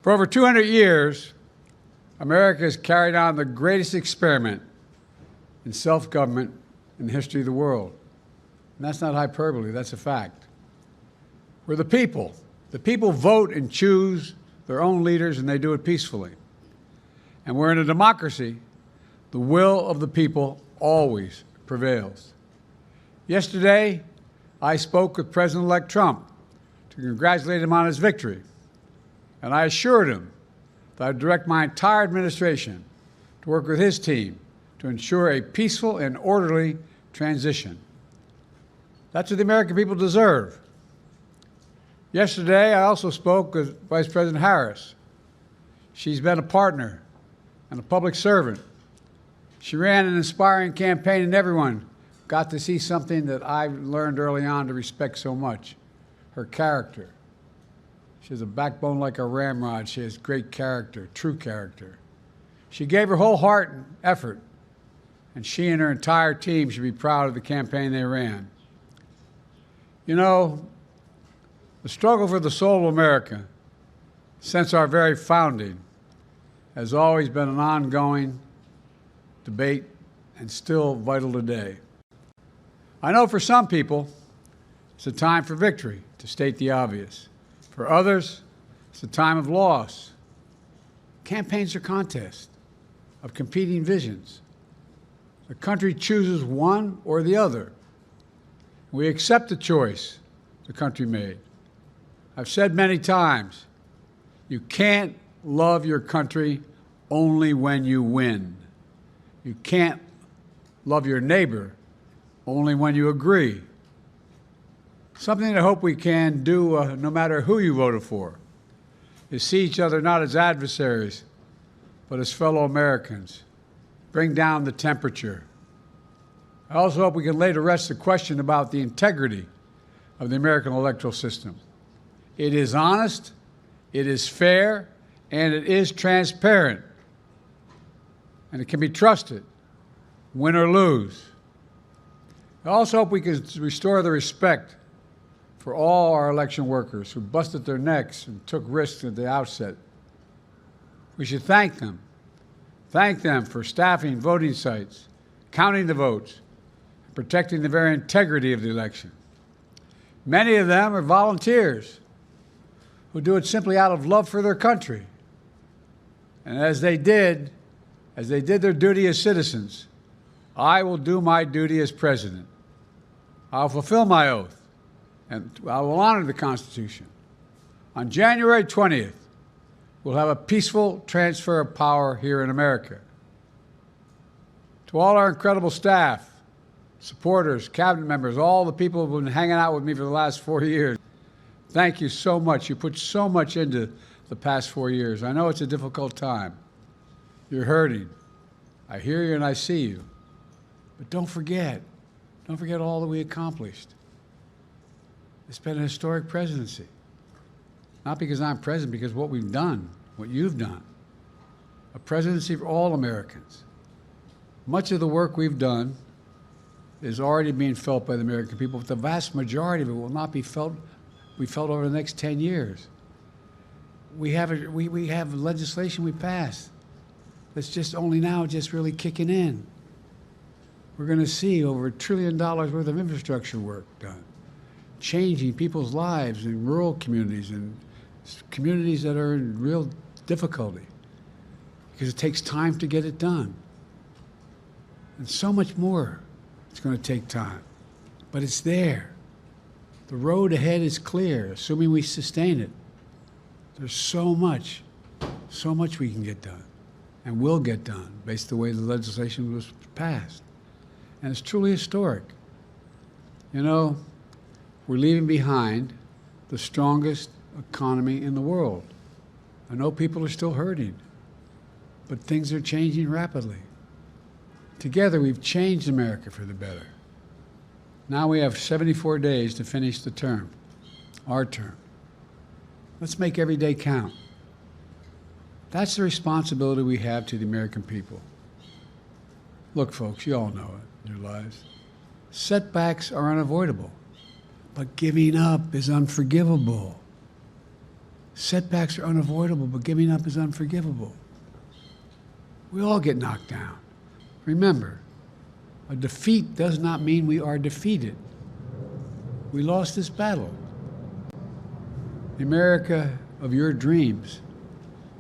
For over 200 years, America has carried on the greatest experiment in self-government in the history of the world. And that's not hyperbole, that's a fact. We're the people. The people vote and choose their own leaders, and they do it peacefully. And we're in a democracy. The will of the people always prevails. Yesterday, I spoke with President-elect Trump to congratulate him on his victory. And I assured him that I'd direct my entire administration to work with his team to ensure a peaceful and orderly transition. That's what the American people deserve. Yesterday, I also spoke with Vice President Harris. She's been a partner and a public servant. She ran an inspiring campaign, and everyone got to see something that I learned early on to respect so much, her character. She has a backbone like a ramrod. She has great character, true character. She gave her whole heart and effort, and she and her entire team should be proud of the campaign they ran. You know, the struggle for the soul of America, since our very founding, has always been an ongoing debate and still vital today. I know for some people, it's a time for victory, to state the obvious. For others, it's a time of loss. Campaigns are contests of competing visions. The country chooses one or the other. We accept the choice the country made. I've said many times, you can't love your country only when you win. You can't love your neighbor only when you agree. Something I hope we can do, no matter who you voted for, is see each other not as adversaries, but as fellow Americans. Bring down the temperature. I also hope we can lay to rest the question about the integrity of the American electoral system. It is honest, it is fair, and it is transparent. And it can be trusted, win or lose. I also hope we can restore the respect for all our election workers who busted their necks and took risks at the outset. We should thank them. Thank them for staffing voting sites, counting the votes, and protecting the very integrity of the election. Many of them are volunteers who do it simply out of love for their country. And as they did their duty as citizens, I will do my duty as president. I'll fulfill my oath, and I will honor the Constitution. On January 20th, we'll have a peaceful transfer of power here in America. To all our incredible staff, supporters, cabinet members, all the people who have been hanging out with me for the last 4 years, thank you so much. You put so much into the past 4 years. I know it's a difficult time. You're hurting. I hear you and I see you. But don't forget all that we accomplished. It's been a historic presidency. Not because I'm president, because what we've done, what you've done. A presidency for all Americans. Much of the work we've done is already being felt by the American people, but the vast majority of it will not be felt over the next 10 years. We have legislation we passed that's just only now just really kicking in. We're going to see over $1 trillion worth of infrastructure work done, changing people's lives in rural communities and communities that are in real difficulty because it takes time to get it done. And so much more it's going to take time, but it's there. The road ahead is clear, assuming we sustain it. There's so much we can get done and will get done based on the way the legislation was passed. And it's truly historic. You know, we're leaving behind the strongest economy in the world. I know people are still hurting, but things are changing rapidly. Together, we've changed America for the better. Now we have 74 days to finish the term, our term. Let's make every day count. That's the responsibility we have to the American people. Look, folks, you all know it in your lives. Setbacks are unavoidable, but giving up is unforgivable. Setbacks are unavoidable, but giving up is unforgivable. We all get knocked down. Remember, a defeat does not mean we are defeated. We lost this battle. The America of your dreams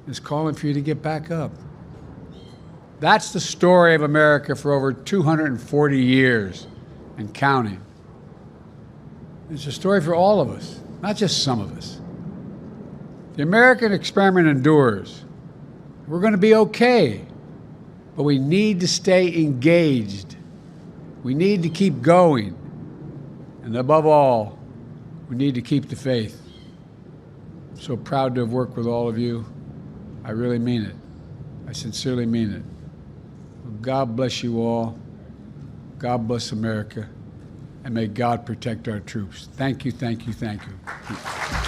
is calling for you to get back up. That's the story of America for over 240 years and counting. It's a story for all of us, not just some of us. The American experiment endures. We're going to be okay, but we need to stay engaged. We need to keep going. And above all, we need to keep the faith. I'm so proud to have worked with all of you. I really mean it. I sincerely mean it. God bless you all. God bless America. And may God protect our troops. Thank you, thank you, thank you.